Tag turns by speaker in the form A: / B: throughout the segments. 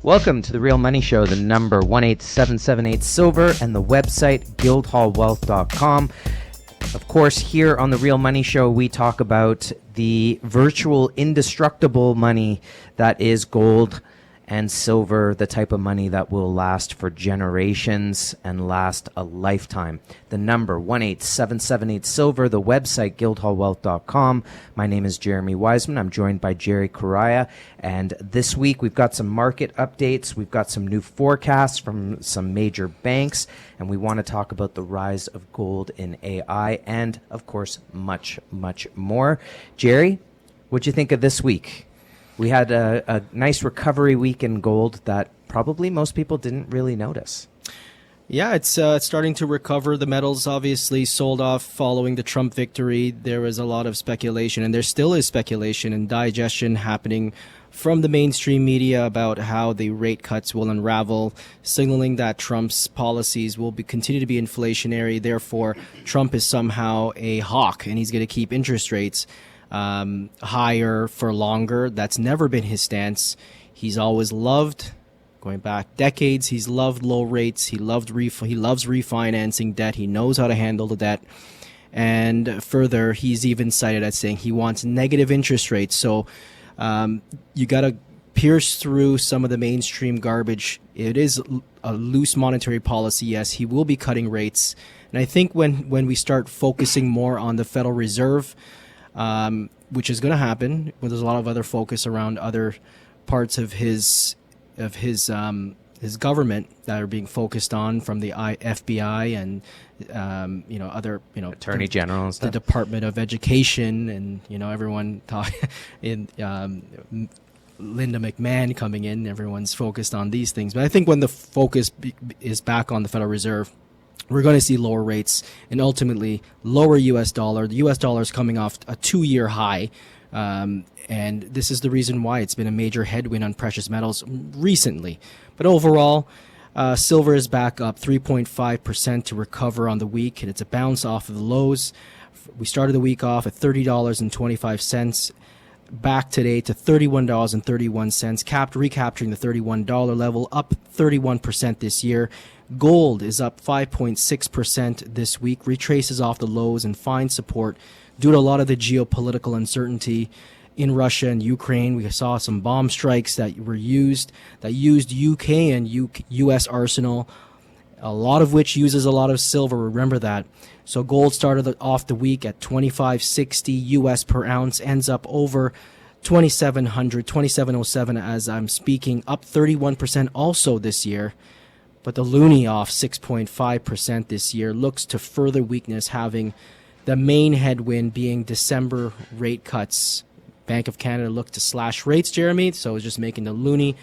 A: Welcome to the Real Money Show, the number 18778 Silver, and the website guildhallwealth.com. Of course, here on the Real Money Show, we talk about the virtual indestructible money that is gold and silver, the type of money that will last for generations and last a lifetime. The number 18778 Silver, the website guildhallwealth.com. My name is Jeremy Wiseman. I'm joined by Jerry Correia, and this week we've got some market updates. We've got some new forecasts from some major banks, and we want to talk about the rise of gold in AI and, of course, much, much more. Jerry, what'd you think of this week? We had a nice recovery week in gold that probably most people didn't really notice.
B: Yeah, it's starting to recover. The metals obviously sold off following the Trump victory. There was a lot of speculation, and there still is speculation and digestion happening from the mainstream media about how the rate cuts will unravel, signaling that Trump's policies will continue to be inflationary. Therefore, Trump is somehow a hawk, and he's going to keep interest rates higher for longer. That's never been his stance. He's always loved, going back decades, he's loved low rates. He loves refinancing debt. He knows how to handle the debt. And further, he's even cited as saying he wants negative interest rates. So you got to pierce through some of the mainstream garbage. It is a loose monetary policy. Yes, he will be cutting rates. And I think when we start focusing more on the Federal Reserve, which is going to happen, when there's a lot of other focus around other parts of his government that are being focused on, from the FBI and other
A: Attorney General and stuff,
B: the Department of Education, and everyone in Linda McMahon coming in. Everyone's focused on these things, but I think when the focus is back on the Federal Reserve, we're going to see lower rates and ultimately lower U.S. dollar. The U.S. dollar is coming off a 2-year high, and this is the reason why it's been a major headwind on precious metals recently. But overall, silver is back up 3.5% to recover on the week, and it's a bounce off of the lows. We started the week off at $30.25. Back today to $31.31, recapturing the $31 level, up 31% this year. Gold is up 5.6% this week, retraces off the lows and finds support due to a lot of the geopolitical uncertainty in Russia and Ukraine. We saw some bomb strikes that used UK and US arsenal, a lot of which uses a lot of silver. Remember that. So gold started off the week at $25.60 US per ounce, ends up over 2,700, 2,707 as I'm speaking, up 31% also this year. But the loonie off 6.5% this year, looks to further weakness, having the main headwind being December rate cuts. Bank of Canada looked to slash rates, Jeremy, so it's just making the loonie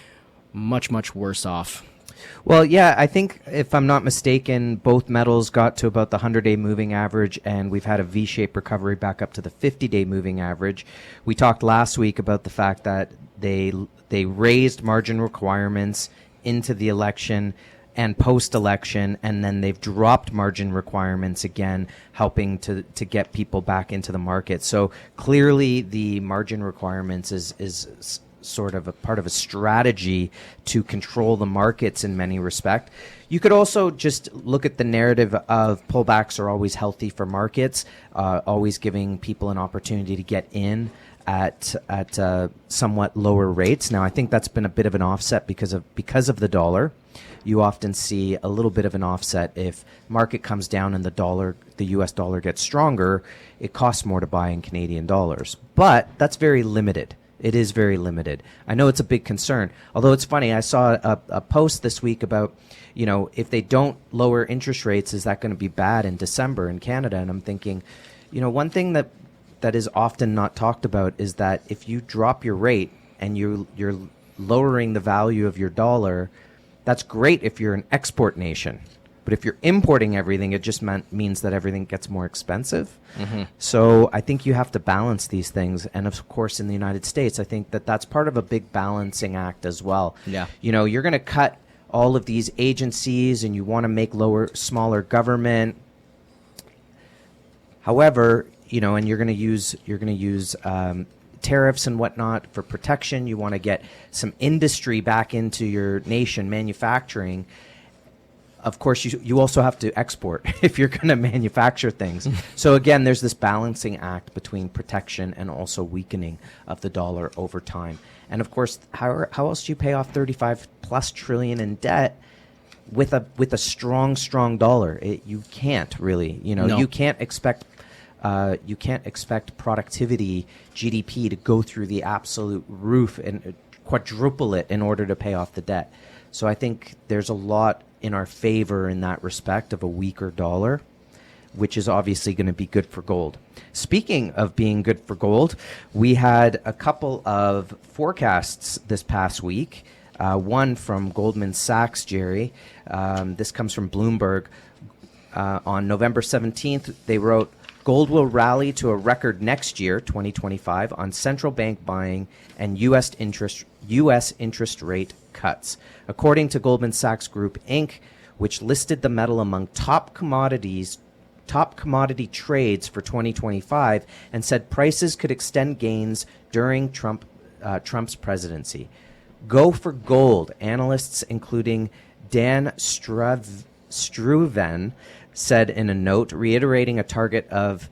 B: much, much worse off.
A: Well, yeah, I think if I'm not mistaken, both metals got to about the 100-day moving average, and we've had a V-shaped recovery back up to the 50-day moving average. We talked last week about the fact that they raised margin requirements into the election and post-election, and then they've dropped margin requirements again, helping to get people back into the market. So clearly the margin requirements is sort of a part of a strategy to control the markets in many respects. You could also just look at the narrative of pullbacks are always healthy for markets, always giving people an opportunity to get in at somewhat lower rates. Now, I think that's been a bit of an offset because of the dollar. You often see a little bit of an offset if market comes down and the US dollar gets stronger. It costs more to buy in Canadian dollars, but that's very limited. It is very limited. I know it's a big concern. Although it's funny, I saw a post this week about, if they don't lower interest rates, is that going to be bad in December in Canada? And I'm thinking, one thing that is often not talked about is that if you drop your rate and you're lowering the value of your dollar, that's great if you're an export nation. But if you're importing everything, it just means that everything gets more expensive. Mm-hmm. So I think you have to balance these things. And of course, in the United States, I think that's part of a big balancing act as well.
B: Yeah.
A: You're going to cut all of these agencies and you want to make smaller government. However, and you're going to use tariffs and whatnot for protection. You want to get some industry back into your nation, manufacturing. Of course, you also have to export if you're going to manufacture things. So again, there's this balancing act between protection and also weakening of the dollar over time. And of course, how else do you pay off 35 plus trillion in debt with a strong dollar? You can't really.
B: No.
A: You can't expect productivity, GDP, to go through the absolute roof and quadruple it in order to pay off the debt. So I think there's a lot in our favor in that respect of a weaker dollar, which is obviously going to be good for gold. Speaking of being good for gold, we had a couple of forecasts this past week. One from Goldman Sachs, Jerry. This comes from Bloomberg. On November 17th, they wrote, gold will rally to a record next year, 2025, on central bank buying and U.S. interest rate cuts. According to Goldman Sachs Group, Inc., which listed the metal among top commodity trades for 2025 and said prices could extend gains during Trump's presidency. Go for gold. Analysts, including Dan Struven, said in a note, reiterating a target of,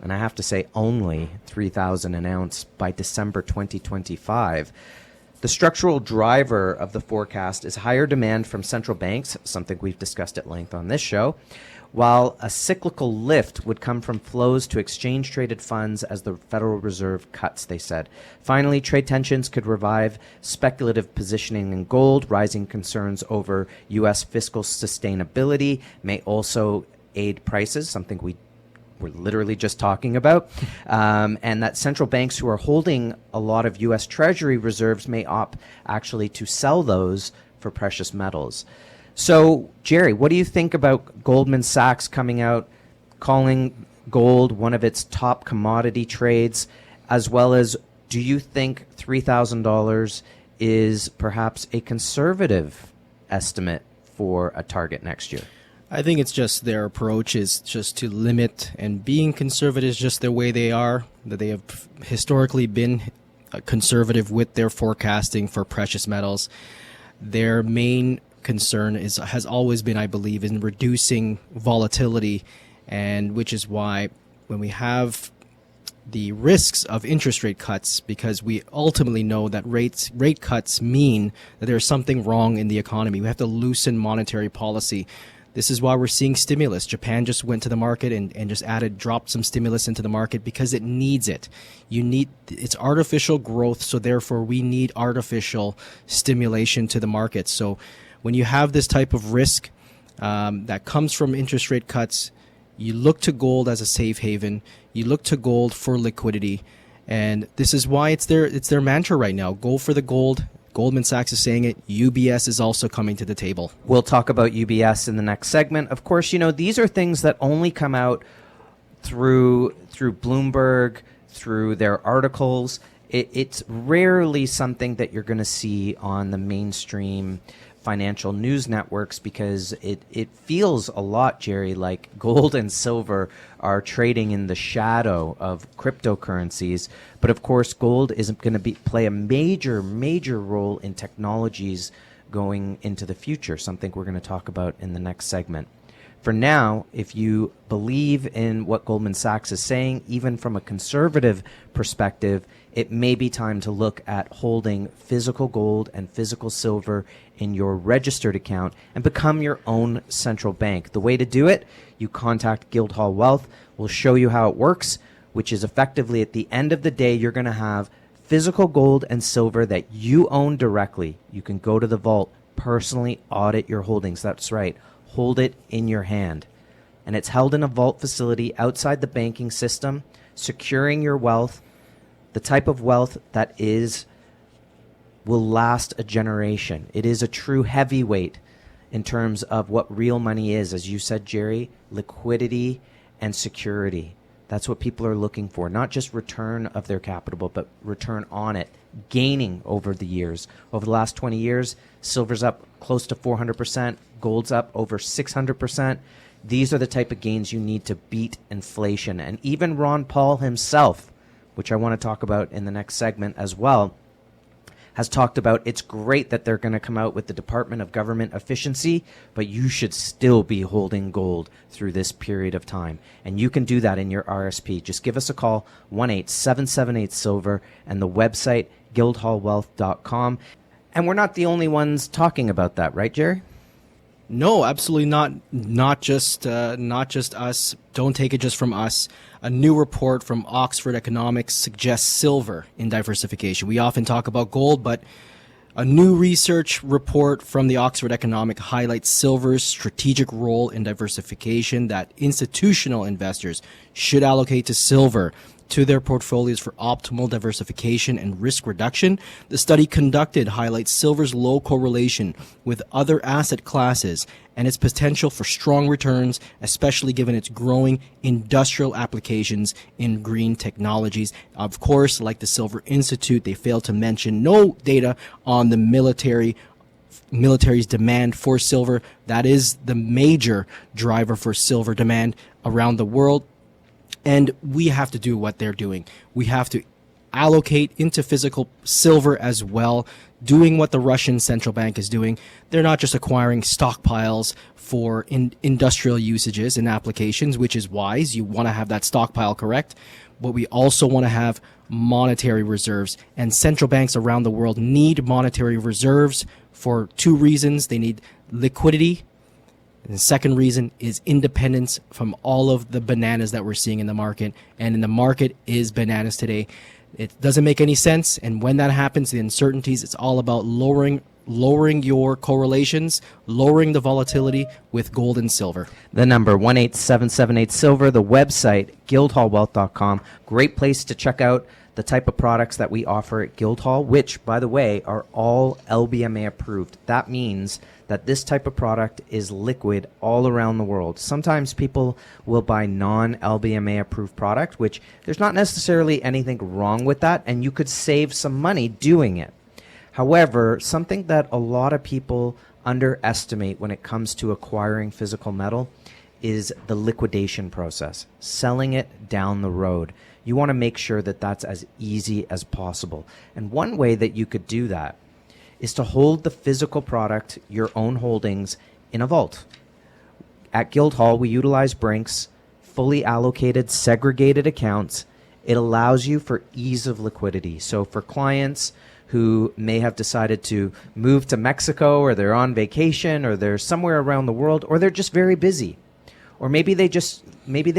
A: and I have to say only, 3,000 an ounce by December 2025. The structural driver of the forecast is higher demand from central banks, something we've discussed at length on this show, while a cyclical lift would come from flows to exchange-traded funds as the Federal Reserve cuts, they said. Finally, trade tensions could revive speculative positioning in gold. Rising concerns over U.S. fiscal sustainability may also aid prices, something we're literally just talking about, and that central banks who are holding a lot of U.S. Treasury reserves may opt actually to sell those for precious metals. So, Jerry, what do you think about Goldman Sachs coming out, calling gold one of its top commodity trades, as well as do you think $3,000 is perhaps a conservative estimate for a target next year?
B: I think it's just their approach is just to limit, and being conservative is just the way they are, that they have historically been conservative with their forecasting for precious metals. Their main concern has always been, I believe, in reducing volatility, and which is why when we have the risks of interest rate cuts, because we ultimately know that rate cuts mean that there's something wrong in the economy. We have to loosen monetary policy. This is why we're seeing stimulus. Japan just went to the market and just dropped some stimulus into the market because it needs it. It's artificial growth, so therefore we need artificial stimulation to the market. So when you have this type of risk that comes from interest rate cuts, you look to gold as a safe haven. You look to gold for liquidity. And this is why it's their mantra right now. Go for the gold. Goldman Sachs is saying it. UBS is also coming to the table.
A: We'll talk about UBS in the next segment. Of course, these are things that only come out through Bloomberg, through their articles. It's rarely something that you're going to see on the mainstream financial news networks, because it feels a lot, Jerry, like gold and silver are trading in the shadow of cryptocurrencies. But of course, gold is going to play a major role in technologies going into the future, something we're going to talk about in the next segment. For now, if you believe in what Goldman Sachs is saying, even from a conservative perspective, it may be time to look at holding physical gold and physical silver in your registered account and become your own central bank. The way to do it, you contact Guildhall Wealth. We'll show you how it works, which is effectively at the end of the day, you're going to have physical gold and silver that you own directly. You can go to the vault, personally audit your holdings. That's right. Hold it in your hand. And it's held in a vault facility outside the banking system, securing your wealth, the type of wealth that will last a generation. It is a true heavyweight in terms of what real money is. As you said, Jerry, liquidity and security. That's what people are looking for. Not just return of their capital, but return on it, gaining over the years. Over the last 20 years, silver's up close to 400%, gold's up over 600%. These are the type of gains you need to beat inflation. And even Ron Paul himself, which I want to talk about in the next segment as well, has talked about it's great that they're going to come out with the Department of Government Efficiency, but you should still be holding gold through this period of time. And you can do that in your RSP. Just give us a call, 1-877-8-SILVER, and the website, guildhallwealth.com. And we're not the only ones talking about that, right, Jerry?
B: No, absolutely not. Not just us. Don't take it just from us. A new report from Oxford Economics suggests silver in diversification. We often talk about gold, but a new research report from the Oxford Economic highlights silver's strategic role in diversification, that institutional investors should allocate to silver to their portfolios for optimal diversification and risk reduction. The study conducted highlights silver's low correlation with other asset classes and its potential for strong returns, especially given its growing industrial applications in green technologies. Of course, like the Silver Institute, they failed to mention no data on the military's demand for silver. That is the major driver for silver demand around the world. And we have to do what they're doing. We have to allocate into physical silver as well, doing what the Russian central bank is doing. They're not just acquiring stockpiles for industrial usages and applications, which is wise. You want to have that stockpile, correct? But we also want to have monetary reserves. And central banks around the world need monetary reserves for two reasons. They need liquidity. And the second reason is independence from all of the bananas that we're seeing in the market. And in the market is bananas today. It doesn't make any sense. And when that happens, the uncertainties, it's all about lowering your correlations, lowering the volatility with gold and silver.
A: The number, 1-877-8-SILVER, the website, guildhallwealth.com. Great place to check out the type of products that we offer at Guildhall, which, by the way, are all LBMA approved. That means that this type of product is liquid all around the world. Sometimes people will buy non-LBMA approved product, which there's not necessarily anything wrong with that, and you could save some money doing it. However, something that a lot of people underestimate when it comes to acquiring physical metal is the liquidation process, selling it down the road. You want to make sure that that's as easy as possible. And one way that you could do that is to hold the physical product, your own holdings, in a vault. At Guildhall, we utilize Brink's fully allocated, segregated accounts. It allows you for ease of liquidity. So for clients who may have decided to move to Mexico, or they're on vacation, or they're somewhere around the world, or they're just very busy, or maybe they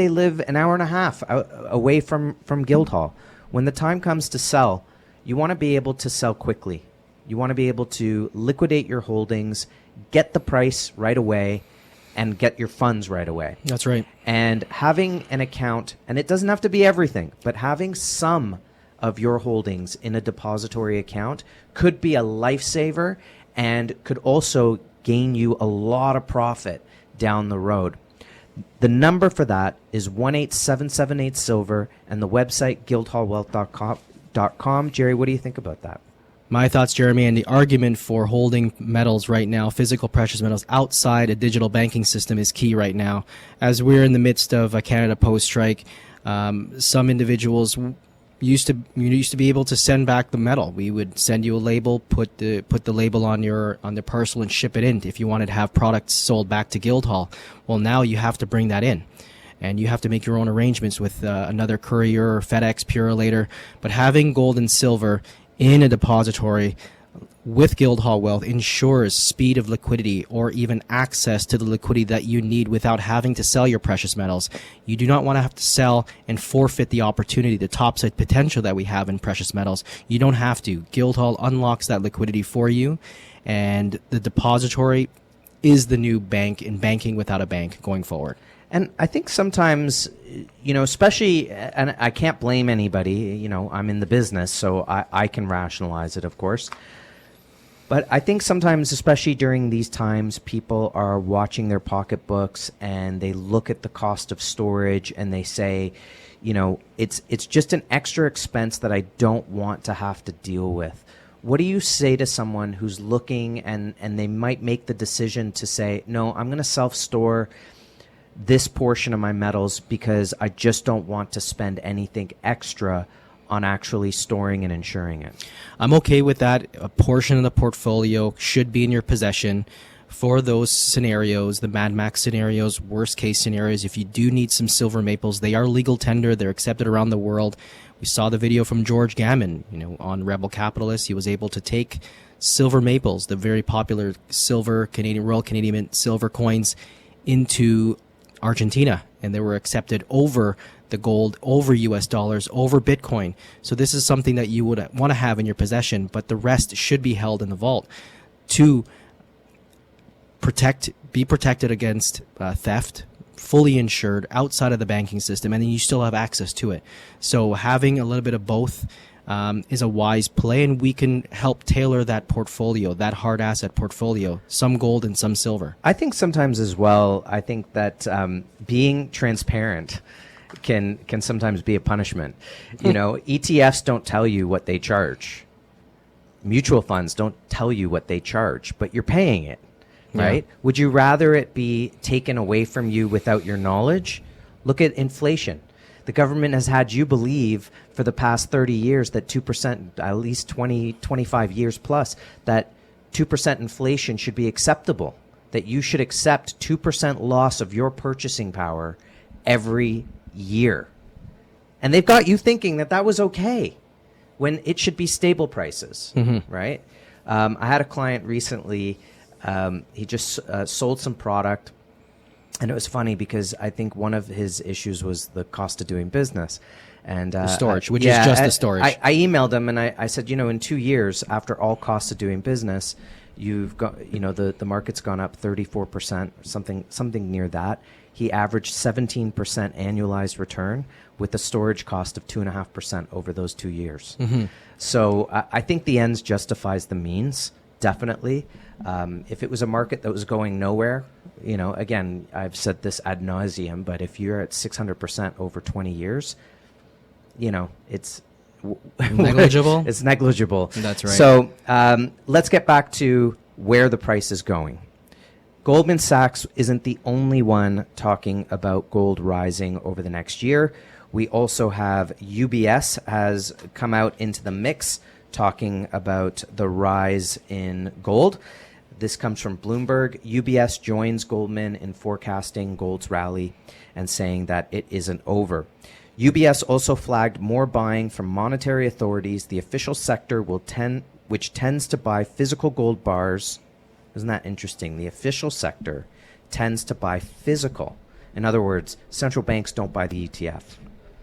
A: live an hour and a half away from Guildhall. When the time comes to sell, you want to be able to sell quickly. You want to be able to liquidate your holdings, get the price right away, and get your funds right away.
B: That's right.
A: And having an account, and it doesn't have to be everything, but having some of your holdings in a depository account could be a lifesaver and could also gain you a lot of profit down the road. The number for that is 1-877-8-SILVER, and the website guildhallwealth.com. Jerry, what do you think about that?
B: My thoughts, Jeremy, and the argument for holding metals right now, physical precious metals, outside a digital banking system is key right now. As we're in the midst of a Canada Post strike, some individuals used to be able to send back the metal. We would send you a label, put the label on the parcel and ship it in if you wanted to have products sold back to Guildhall. Well, now you have to bring that in, and you have to make your own arrangements with another courier or FedEx Purolator. But having gold and silver in a depository with Guildhall Wealth ensures speed of liquidity, or even access to the liquidity that you need without having to sell your precious metals. You do not want to have to sell and forfeit the opportunity, the topside potential that we have in precious metals. You don't have to. Guildhall unlocks that liquidity for you, and the depository is the new bank in banking without a bank going forward.
A: And I think sometimes, especially, and I can't blame anybody, I'm in the business, so I can rationalize it, of course. But I think sometimes, especially during these times, people are watching their pocketbooks and they look at the cost of storage and they say, it's just an extra expense that I don't want to have to deal with. What do you say to someone who's looking and they might make the decision to say, no, I'm going to self-store this portion of my metals because I just don't want to spend anything extra on actually storing and insuring it?
B: I'm okay with that. A portion of the portfolio should be in your possession for those scenarios, the Mad Max scenarios, worst case scenarios. If you do need some silver maples, they are legal tender. They're accepted around the world. We saw the video from George Gammon, on Rebel Capitalist. He was able to take silver maples, the very popular silver Canadian Royal Canadian Mint silver coins, into Argentina, and they were accepted over the gold, over US dollars, over Bitcoin. So this is something that you would want to have in your possession, but the rest should be held in the vault to be protected against theft, fully insured outside of the banking system, and then you still have access to it. So having a little bit of both is a wise play, and we can help tailor that portfolio, that hard asset portfolio, some gold and some silver.
A: I think sometimes as well, I think that being transparent can sometimes be a punishment. ETFs don't tell you what they charge. Mutual funds don't tell you what they charge, but you're paying it, right? Yeah. Would you rather it be taken away from you without your knowledge? Look at inflation. The government has had you believe for the past 30 years that 2%, at least 20, 25 years plus, that 2% inflation should be acceptable, that you should accept 2% loss of your purchasing power every year. And they've got you thinking that that was okay when it should be stable prices, right? I had a client recently, he just sold some product. And it was funny because I think one of his issues was the cost of doing business. And
B: the storage, which is just the storage.
A: I emailed him and I said, in 2 years, after all costs of doing business, you've got, the market's gone up 34%, something near that. He averaged 17% annualized return with a storage cost of 2.5% over those 2 years. So I think the ends justifies the means, definitely. If it was a market that was going nowhere, again, I've said this ad nauseum, but if you're at 600% over 20 years, it's
B: negligible.
A: It's negligible.
B: That's right.
A: So let's get back to where the price is going. Goldman Sachs isn't the only one talking about gold rising over the next year. We also have UBS has come out into the mix talking about the rise in gold. This comes from Bloomberg. UBS joins Goldman in forecasting gold's rally and saying that it isn't over. UBS also flagged more buying from monetary authorities. The official sector which tends to buy physical gold bars. Isn't that interesting? The official sector tends to buy physical. In other words, central banks don't buy the ETF.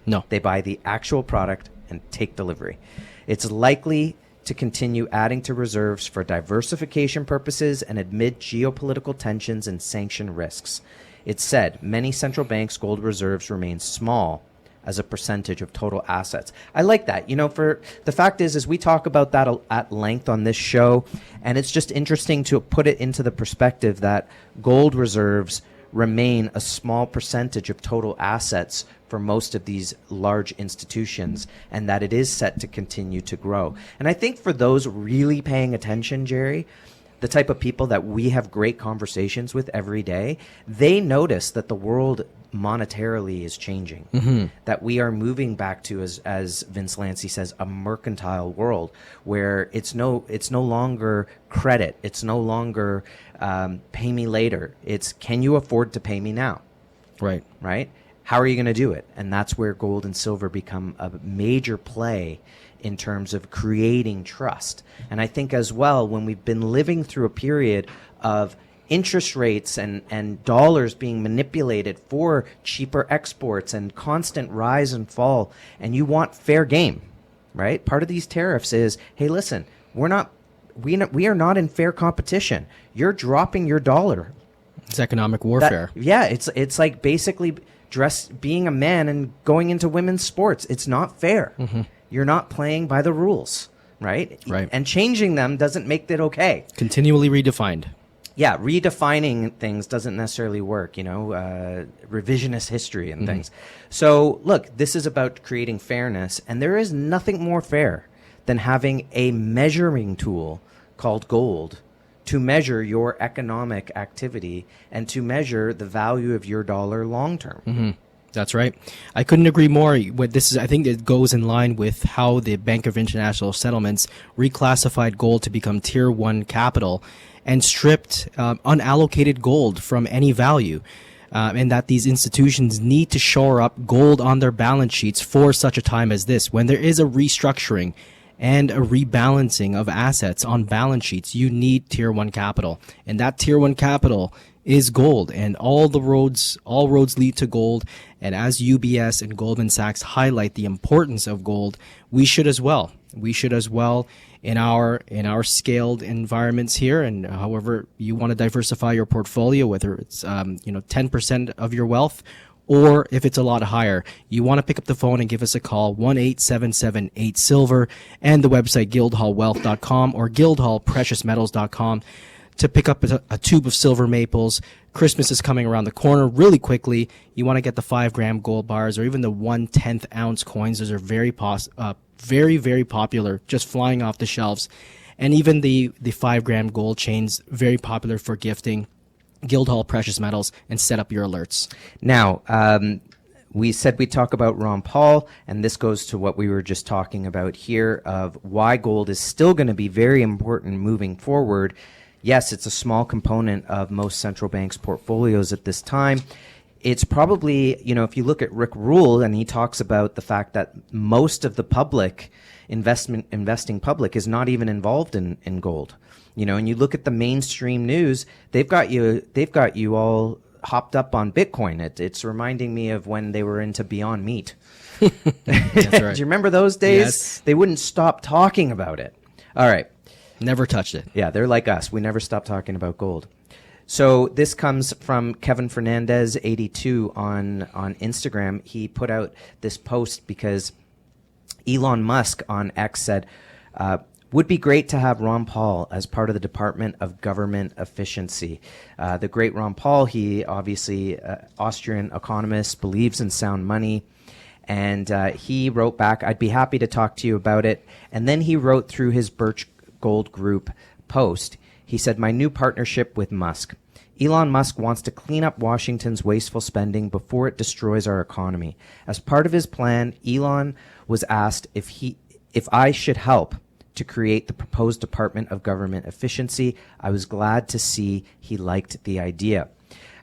B: No.
A: They buy the actual product and take delivery. It's likely to continue adding to reserves for diversification purposes and amid geopolitical tensions and sanction risks. It said many central banks' gold reserves remain small as a percentage of total assets. I like that. For the fact is we talk about that at length on this show, and it's just interesting to put it into the perspective that gold reserves remain a small percentage of total assets for most of these large institutions, and that it is set to continue to grow. And I think for those really paying attention, Jerry, the type of people that we have great conversations with every day, they notice that the world monetarily is changing, that we are moving back to, as Vince Lancy says, a mercantile world where it's no longer credit. It's no longer pay me later. It's can you afford to pay me now?
B: Right.
A: Right? How are you going to do it? And that's where gold and silver become a major play in terms of creating trust. And I think as well, when we've been living through a period of interest rates and dollars being manipulated for cheaper exports and constant rise and fall, and you want fair game, right? Part of these tariffs is, hey, listen, we are not in fair competition. You're dropping your dollar.
B: It's economic warfare.
A: It's like basically being a man and going into women's sports. It's not fair. You're not playing by the rules, right?
B: Right.
A: And changing them doesn't make it okay.
B: Continually redefined.
A: Yeah, redefining things doesn't necessarily work, revisionist history and things. So, look, this is about creating fairness, and there is nothing more fair than having a measuring tool called gold to measure your economic activity and to measure the value of your dollar long term.
B: That's right. I couldn't agree more. What this is, I think it goes in line with how the Bank of International Settlements reclassified gold to become Tier 1 capital and stripped unallocated gold from any value. And that these institutions need to shore up gold on their balance sheets for such a time as this. When there is a restructuring and a rebalancing of assets on balance sheets, you need Tier 1 capital. And that Tier 1 capital is gold, and all roads lead to gold. And as UBS and Goldman Sachs highlight the importance of gold, we should as well. We should as well in our scaled environments here. And however you want to diversify your portfolio, whether it's 10% of your wealth, or if it's a lot higher, you want to pick up the phone and give us a call, 1-877-8-SILVER, and the website guildhallwealth.com or guildhallpreciousmetals.com. to pick up a tube of silver maples. Christmas is coming around the corner really quickly. You want to get the 5-gram gold bars or even the 1/10 ounce coins. Those are very popular, just flying off the shelves. And even the 5-gram gold chains, very popular for gifting. Guildhall Precious Metals, and set up your alerts.
A: Now, we said we'd talk about Ron Paul, and this goes to what we were just talking about here of why gold is still going to be very important moving forward. Yes, it's a small component of most central banks' portfolios at this time. It's probably, if you look at Rick Rule, and he talks about the fact that most of the public, investing public, is not even involved in gold. And you look at the mainstream news, they've got you all hopped up on Bitcoin. It's reminding me of when they were into Beyond Meat.
B: That's right.
A: Do you remember those days?
B: Yes.
A: They wouldn't stop talking about it. All right.
B: Never touched it.
A: Yeah, they're like us. We never stop talking about gold. So this comes from Kevin Fernandez 82 on Instagram. He put out this post because Elon Musk on X said, would be great to have Ron Paul as part of the Department of Government Efficiency. The great Ron Paul, he obviously Austrian economist, believes in sound money. And he wrote back, I'd be happy to talk to you about it. And then he wrote through his Birch Gold Group post. He said, my new partnership with Musk. Elon Musk wants to clean up Washington's wasteful spending before it destroys our economy. As part of his plan, Elon was asked if I should help to create the proposed Department of Government Efficiency. I was glad to see he liked the idea.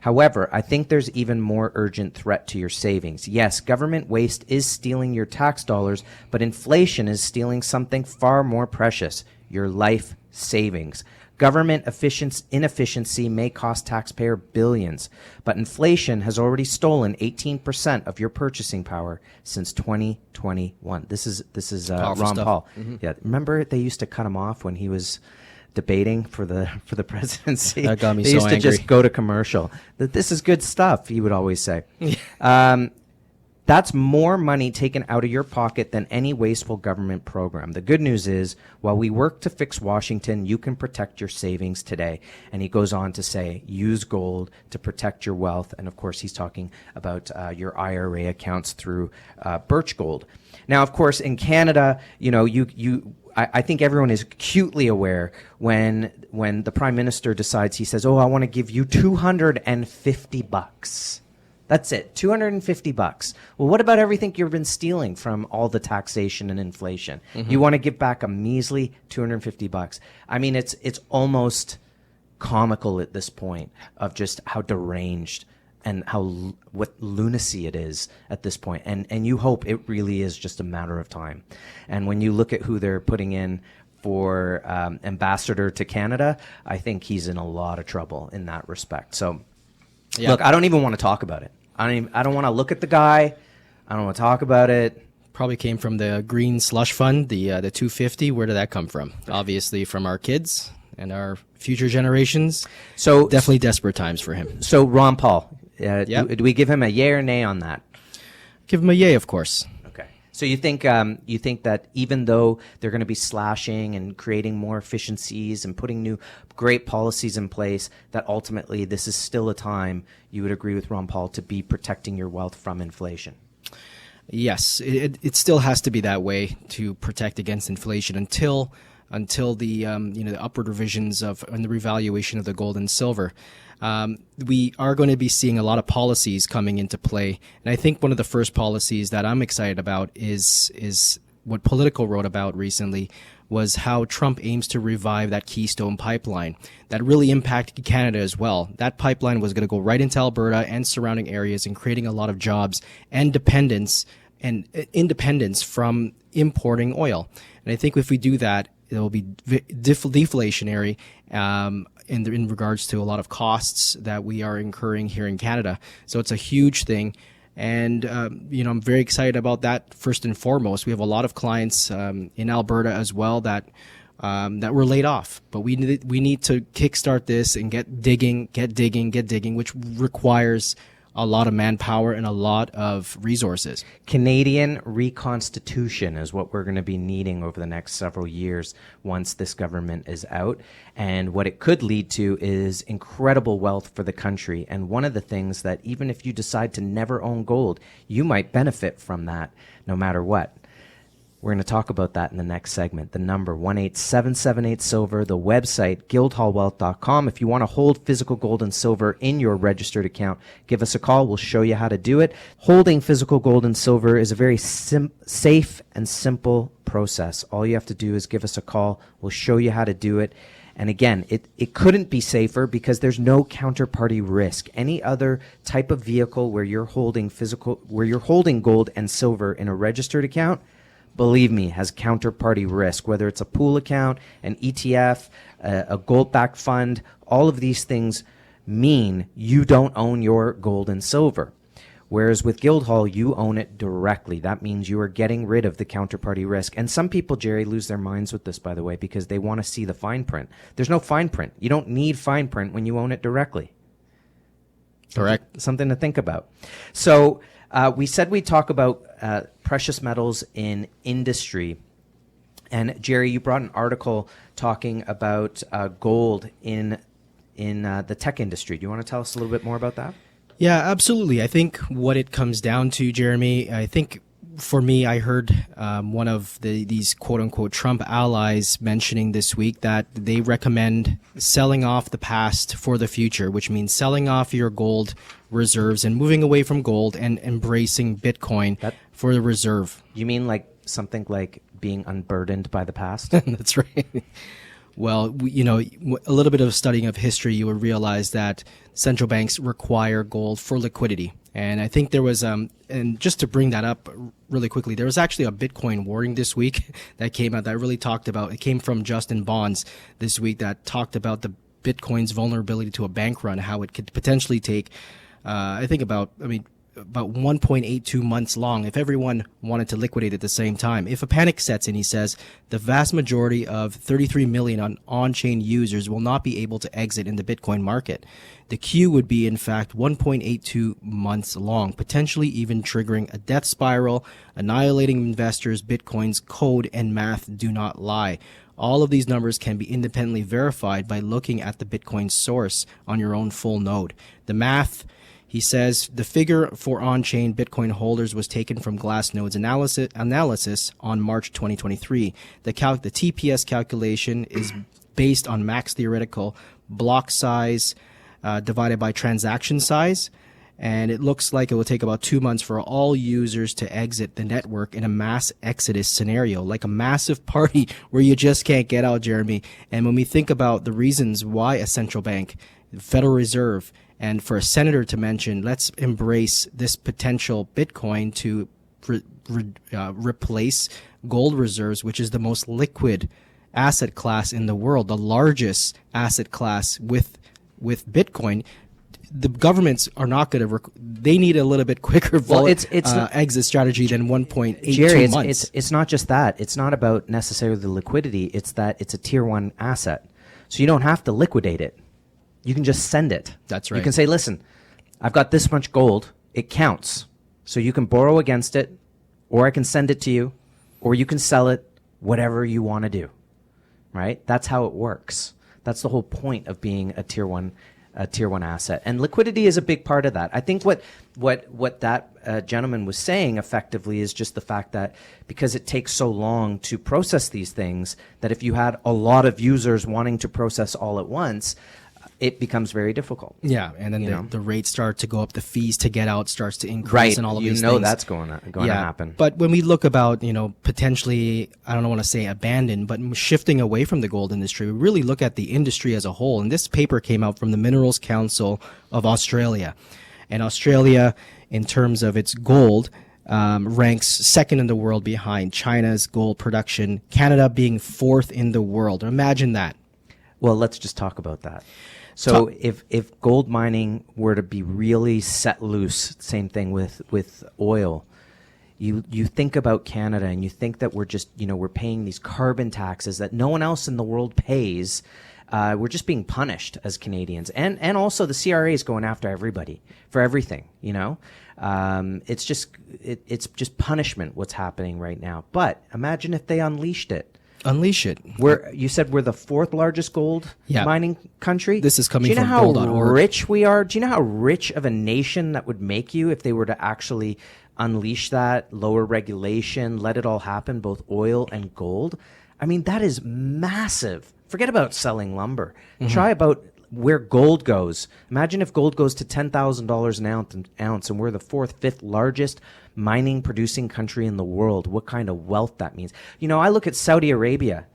A: However, I think there's even more urgent threat to your savings. Yes, government waste is stealing your tax dollars, but inflation is stealing something far more precious, your life savings. Government inefficiency may cost taxpayer billions, but inflation has already stolen 18% of your purchasing power since 2021. This is Ron Paul. Mm-hmm. Yeah, remember they used to cut him off when he was debating for the presidency.
B: That got me
A: they
B: so
A: used
B: angry.
A: to just go to commercial. That this is good stuff, he would always say. That's more money taken out of your pocket than any wasteful government program. The good news is, while we work to fix Washington, you can protect your savings today. And he goes on to say, use gold to protect your wealth. And of course, he's talking about your IRA accounts through Birch Gold. Now, of course, in Canada, I think everyone is acutely aware when the Prime Minister decides, he says, I want to give you $250. That's it, $250. Well, what about everything you've been stealing from all the taxation and inflation? Mm-hmm. You want to give back a measly $250. I mean, it's almost comical at this point of just how deranged and what lunacy it is at this point. And you hope it really is just a matter of time. And when you look at who they're putting in for ambassador to Canada, I think he's in a lot of trouble in that respect. So. Yeah. Look, I don't even want to talk about it. I don't want to look at the guy. I don't want to talk about it.
B: Probably came from the green slush fund, the 250. Where did that come from? Obviously from our kids and our future generations. So definitely desperate times for him.
A: So Ron Paul, do we give him a yay or nay on that?
B: Give him a yay, of course.
A: So you think that even though they're going to be slashing and creating more efficiencies and putting new great policies in place, that ultimately this is still a time, you would agree with Ron Paul, to be protecting your wealth from inflation?
B: Yes, it still has to be that way to protect against inflation until until the the upward revisions and the revaluation of the gold and silver. We are going to be seeing a lot of policies coming into play, and I think one of the first policies that I'm excited about is what Politico wrote about recently, was how Trump aims to revive that Keystone pipeline that really impacted Canada as well. That pipeline was going to go right into Alberta and surrounding areas and creating a lot of jobs and dependence and independence from importing oil. And I think if we do that, it will be deflationary in regards to a lot of costs that we are incurring here in Canada. So it's a huge thing. And, I'm very excited about that first and foremost. We have a lot of clients in Alberta as well that were laid off. But we need to kickstart this and get digging, which requires a lot of manpower and a lot of resources.
A: Canadian reconstitution is what we're going to be needing over the next several years once this government is out. And what it could lead to is incredible wealth for the country. And one of the things that even if you decide to never own gold, you might benefit from that no matter what. We're going to talk about that in the next segment. The number 1-877-8-SILVER, the website guildhallwealth.com. If you want to hold physical gold and silver in your registered account, give us a call. We'll show you how to do it. Holding physical gold and silver is a very safe and simple process. All you have to do is give us a call. We'll show you how to do it. And again, it couldn't be safer because there's no counterparty risk. Any other type of vehicle where you're holding gold and silver in a registered account, believe me, has counterparty risk, whether it's a pool account, an ETF, a gold-backed fund. All of these things mean you don't own your gold and silver. Whereas with Guildhall, you own it directly. That means you are getting rid of the counterparty risk. And some people, Jerry, lose their minds with this, by the way, because they want to see the fine print. There's no fine print. You don't need fine print when you own it directly.
B: Correct.
A: Something to think about. So we said we'd talk about precious metals in industry. And Jerry, you brought an article talking about gold in the tech industry. Do you want to tell us a little bit more about that?
B: Yeah, absolutely. I think what it comes down to, Jeremy, I think for me, I heard one of these quote-unquote Trump allies mentioning this week that they recommend selling off the past for the future, which means selling off your gold reserves and moving away from gold and embracing Bitcoin for the reserve.
A: You mean like something like being unburdened by the past?
B: That's right. Well, a little bit of studying of history, you would realize that central banks require gold for liquidity. And I think there was, and just to bring that up really quickly, there was actually a Bitcoin warning this week that came out that really talked about, it came from Justin Bonds this week that talked about the Bitcoin's vulnerability to a bank run, how it could potentially take, about 1.82 months long if everyone wanted to liquidate at the same time. If a panic sets in, he says, the vast majority of 33 million on-chain users will not be able to exit in the Bitcoin market. The queue would be, in fact, 1.82 months long, potentially even triggering a death spiral, annihilating investors. Bitcoin's code and math do not lie. All of these numbers can be independently verified by looking at the Bitcoin source on your own full node. The math, he says, the figure for on-chain Bitcoin holders was taken from Glassnode's analysis on March 2023. The TPS calculation is based on max theoretical block size divided by transaction size, and it looks like it will take about 2 months for all users to exit the network in a mass exodus scenario, like a massive party where you just can't get out, Jeremy. And when we think about the reasons why a central bank, the Federal Reserve, and for a senator to mention, let's embrace this potential Bitcoin to replace gold reserves, which is the most liquid asset class in the world, the largest asset class with Bitcoin. The governments are not going to. They need a little bit quicker exit strategy than 1.82 months.
A: It's not just that. It's not about necessarily the liquidity. It's that it's a tier one asset, so you don't have to liquidate it. You can just send it.
B: That's right.
A: You can say, listen, I've got this much gold. It counts. So you can borrow against it, or I can send it to you, or you can sell it, whatever you want to do. Right? That's how it works. That's the whole point of being a tier one tier one asset. And liquidity is a big part of that. I think what that gentleman was saying effectively is just the fact that because it takes so long to process these things, that if you had a lot of users wanting to process all at once, it becomes very difficult.
B: Yeah, and then the rates start to go up, the fees to get out starts to increase,
A: right.
B: and all of
A: you
B: these
A: know
B: things.
A: That's going to happen.
B: But when we look about, potentially, I don't want to say abandon, but shifting away from the gold industry, we really look at the industry as a whole. And this paper came out from the Minerals Council of Australia. And Australia, in terms of its gold, ranks second in the world behind China's gold production, Canada being fourth in the world. Imagine that.
A: Well, let's just talk about that. So if gold mining were to be really set loose, same thing with oil, you think about Canada and you think that we're just, we're paying these carbon taxes that no one else in the world pays. We're just being punished as Canadians. And also the CRA is going after everybody for everything, It's just punishment what's happening right now. But imagine if they unleashed it.
B: Unleash it.
A: You said we're the fourth largest gold mining country?
B: This is coming from
A: gold.org.
B: Do you know how
A: rich we are? Do you know how rich of a nation that would make you if they were to actually unleash that, lower regulation, let it all happen, both oil and gold? I mean, that is massive. Forget about selling lumber. Try about where gold goes. Imagine if gold goes to $10,000 an ounce and we're the fourth, fifth largest mining producing country in the world. What kind of wealth that means. I look at Saudi Arabia.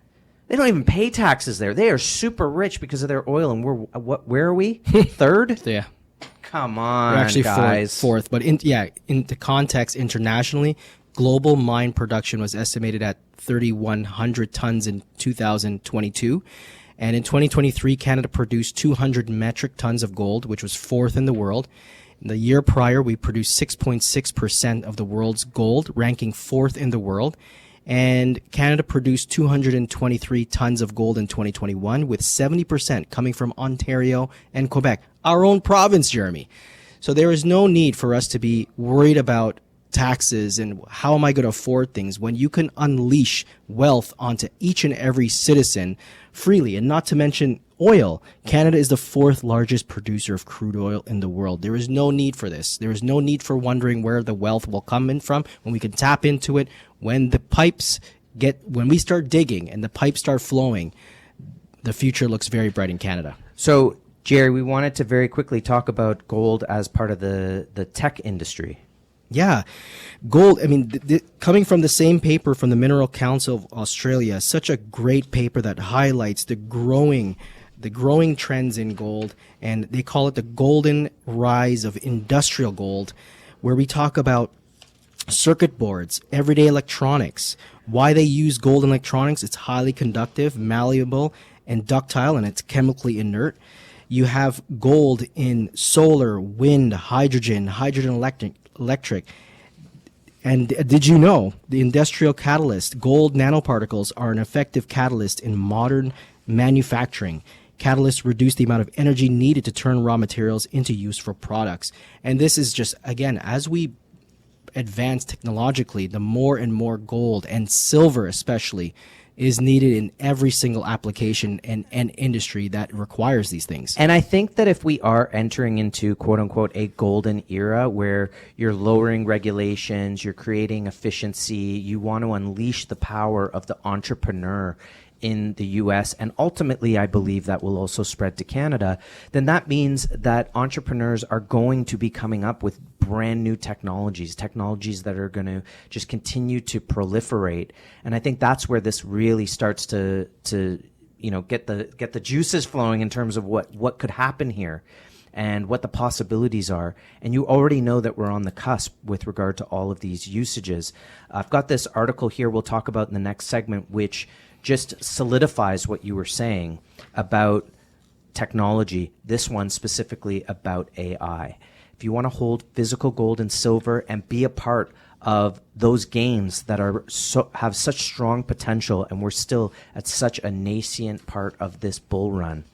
A: They don't even pay taxes there. They are super rich because of their oil. And where are we? Third?
B: Yeah.
A: Come on,
B: we're actually
A: guys.
B: Fourth. But in the context internationally, global mine production was estimated at 3,100 tons in 2022. And in 2023, Canada produced 200 metric tons of gold, which was fourth in the world. The year prior, we produced 6.6% of the world's gold, ranking fourth in the world. And Canada produced 223 tons of gold in 2021, with 70% coming from Ontario and Quebec, our own province, Jeremy. So there is no need for us to be worried about taxes and how am I going to afford things when you can unleash wealth onto each and every citizen freely. And not to mention oil. Canada is the fourth largest producer of crude oil in the world. There is no need for this. There is no need for wondering where the wealth will come in from when we can tap into it. When we start digging and the pipes start flowing, the future looks very bright in Canada.
A: So, Jerry, we wanted to very quickly talk about gold as part of the tech industry.
B: Yeah. Gold, I mean, coming from the same paper from the Mineral Council of Australia, such a great paper that highlights the growing trends in gold, and they call it the golden rise of industrial gold, where we talk about circuit boards, everyday electronics, why they use gold in electronics. It's highly conductive, malleable, and ductile, and it's chemically inert. You have gold in solar, wind, hydrogen electric. And did you know the industrial catalyst, gold nanoparticles, are an effective catalyst in modern manufacturing? Catalysts reduce the amount of energy needed to turn raw materials into useful products. And this is just, again, as we advance technologically, the more and more gold and silver especially is needed in every single application and industry that requires these things.
A: And I think that if we are entering into, quote unquote, a golden era where you're lowering regulations, you're creating efficiency, you want to unleash the power of the entrepreneur in the US, and ultimately I believe that will also spread to Canada, then that means that entrepreneurs are going to be coming up with brand new technologies that are going to just continue to proliferate. And I think that's where this really starts to get the juices flowing in terms of what could happen here and what the possibilities are. And you already know that we're on the cusp with regard to all of these usages. I've got this article here we'll talk about in the next segment, which just solidifies what you were saying about technology, this one specifically about AI. If you want to hold physical gold and silver and be a part of those gains that have such strong potential, and we're still at such a nascent part of this bull run,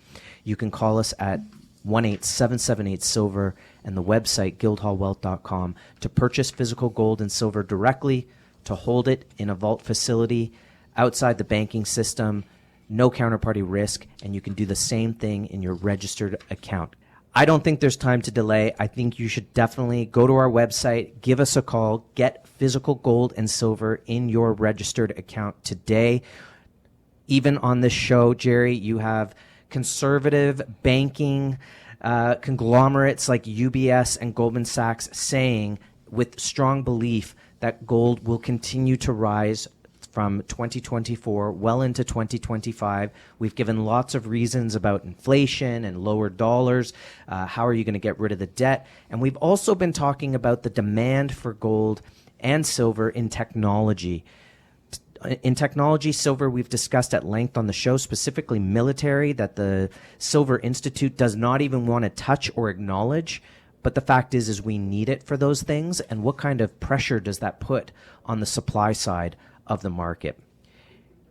A: you can call us at 1-877-8-SILVER and the website guildhallwealth.com to purchase physical gold and silver directly, to hold it in a vault facility outside the banking system, no counterparty risk, and you can do the same thing in your registered account. I don't think there's time to delay. I think you should definitely go to our website, give us a call, get physical gold and silver in your registered account today. Even on this show, Jerry, you have conservative banking conglomerates like UBS and Goldman Sachs saying with strong belief that gold will continue to rise from 2024 well into 2025. We've given lots of reasons about inflation and lower dollars. How are you going to get rid of the debt? And we've also been talking about the demand for gold and silver in technology. In technology, silver, we've discussed at length on the show, specifically military, that the Silver Institute does not even want to touch or acknowledge. But the fact is we need it for those things. And what kind of pressure does that put on the supply side of the market?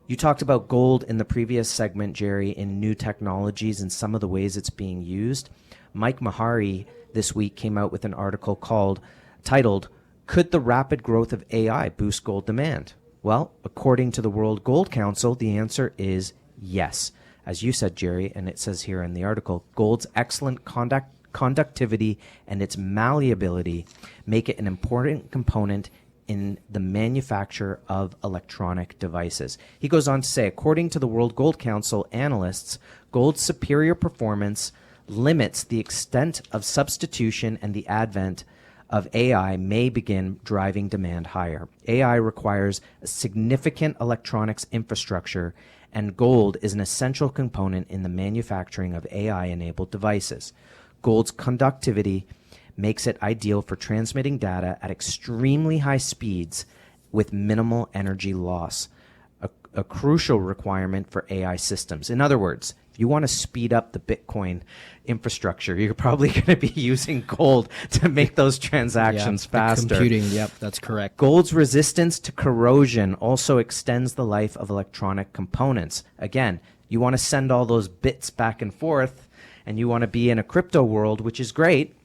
A: You talked about gold in the previous segment, Jerry, in new technologies and some of the ways it's being used. Mike Mahari this week came out with an article titled, "Could the rapid growth of AI boost gold demand?" Well, according to the World Gold Council, the answer is yes. As you said, Jerry, and it says here in the article, gold's excellent conductivity and its malleability make it an important component in the manufacture of electronic devices. He goes on to say, according to the World Gold Council analysts, gold's superior performance limits the extent of substitution, and the advent of AI may begin driving demand higher. AI requires a significant electronics infrastructure, and gold is an essential component in the manufacturing of AI-enabled devices. Gold's conductivity makes it ideal for transmitting data at extremely high speeds with minimal energy loss, a crucial requirement for AI systems. In other words, if you want to speed up the Bitcoin infrastructure, you're probably going to be using gold to make those transactions faster.
B: Computing, yep, that's correct.
A: Gold's resistance to corrosion also extends the life of electronic components. Again, you want to send all those bits back and forth, and you want to be in a crypto world, which is great.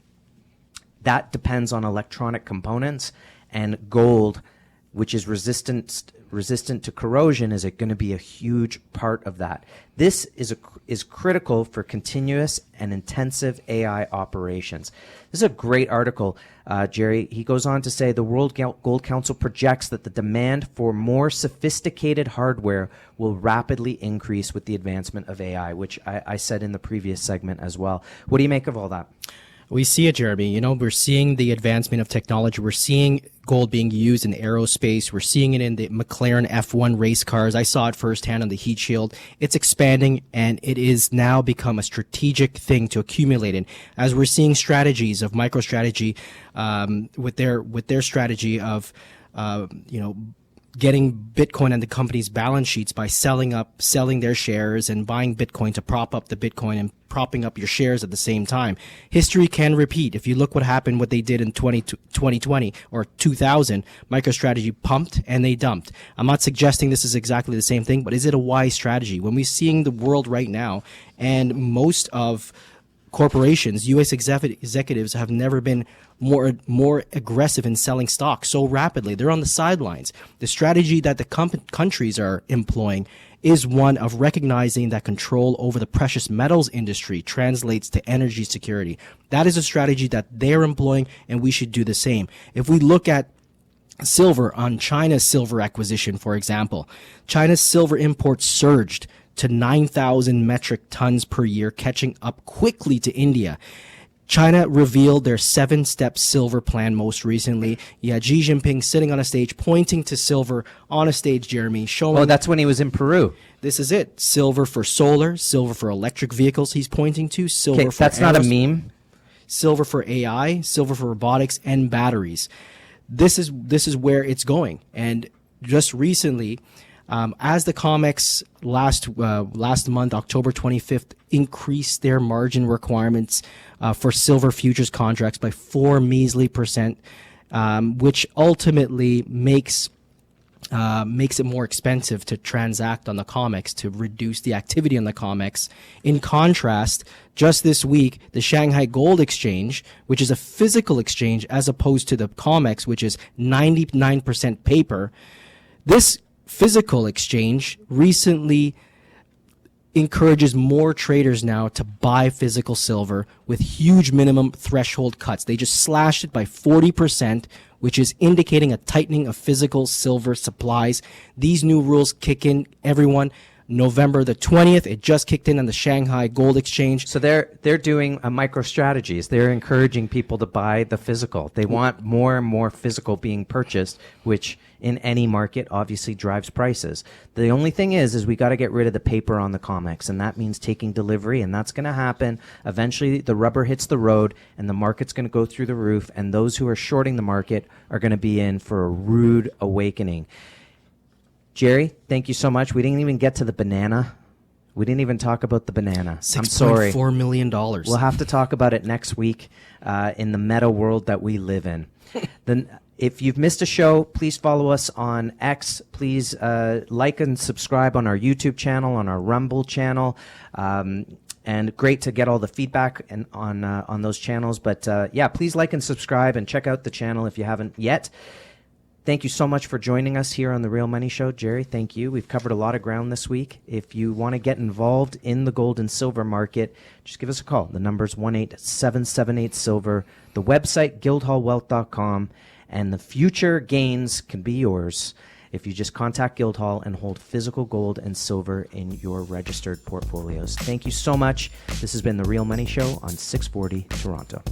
A: That depends on electronic components, and gold, which is resistant to corrosion, is going to be a huge part of that. This is critical for continuous and intensive AI operations. This is a great article, Jerry. He goes on to say the World Gold Council projects that the demand for more sophisticated hardware will rapidly increase with the advancement of AI, which I said in the previous segment as well. What do you make of all that?
B: We see it, Jeremy. You know, we're seeing the advancement of technology. We're seeing gold being used in aerospace. We're seeing it in the McLaren F1 race cars. I saw it firsthand on the heat shield. It's expanding, and it is now become a strategic thing to accumulate in. As we're seeing strategies of MicroStrategy, with their strategy of, getting Bitcoin on the company's balance sheets by selling their shares and buying Bitcoin to prop up the Bitcoin and propping up your shares at the same time. History can repeat. If you look what they did in 2020 or 2000, MicroStrategy pumped and they dumped. I'm not suggesting this is exactly the same thing, but is it a wise strategy? When we're seeing the world right now, and most of corporations, U.S. executives have never been more aggressive in selling stock so rapidly. They're on the sidelines. The strategy that the countries are employing is one of recognizing that control over the precious metals industry translates to energy security. That is a strategy that they're employing, and we should do the same. If we look at silver, on China's silver acquisition, for example, China's silver imports surged to 9,000 metric tons per year, catching up quickly to India. China revealed their 7-step silver plan most recently. You had Xi Jinping sitting on a stage pointing to silver on a stage, Jeremy, showing...
A: Oh, that's when he was in Peru.
B: This is it. Silver for solar, silver for electric vehicles he's pointing to, silver for...
A: That's not a meme.
B: Silver for AI, silver for robotics, and batteries. This is where it's going. And just recently... as the COMEX last month, October 25th, increased their margin requirements for silver futures contracts by 4 measly %, which ultimately makes it more expensive to transact on the COMEX, to reduce the activity on the COMEX. In contrast, just this week, the Shanghai Gold Exchange, which is a physical exchange as opposed to the COMEX, which is 99% paper, this physical exchange recently encourages more traders now to buy physical silver with huge minimum threshold cuts. They just slashed it by 40%, which is indicating a tightening of physical silver supplies. These new rules kick in, everyone, November the 20th. It just kicked in on the Shanghai Gold Exchange.
A: So they're doing a micro strategies. They're encouraging people to buy the physical. They want more and more physical being purchased, which in any market obviously drives prices. The only thing is we got to get rid of the paper on the COMEX, and that means taking delivery, and that's going to happen. Eventually the rubber hits the road and the market's going to go through the roof, and those who are shorting the market are going to be in for a rude awakening. Jerry, thank you so much. We didn't even get to the banana. We didn't even talk about the banana. I'm sorry.
B: $6.4 million.
A: We'll have to talk about it next week in the meta world that we live in. Then, if you've missed a show, please follow us on X. Please like and subscribe on our YouTube channel, on our Rumble channel. And great to get all the feedback on those channels. But yeah, please like and subscribe and check out the channel if you haven't yet. Thank you so much for joining us here on The Real Money Show. Jerry, thank you. We've covered a lot of ground this week. If you want to get involved in the gold and silver market, just give us a call. The number's 1-877-8-SILVER. The website, guildhallwealth.com. And the future gains can be yours if you just contact Guildhall and hold physical gold and silver in your registered portfolios. Thank you so much. This has been The Real Money Show on 640 Toronto.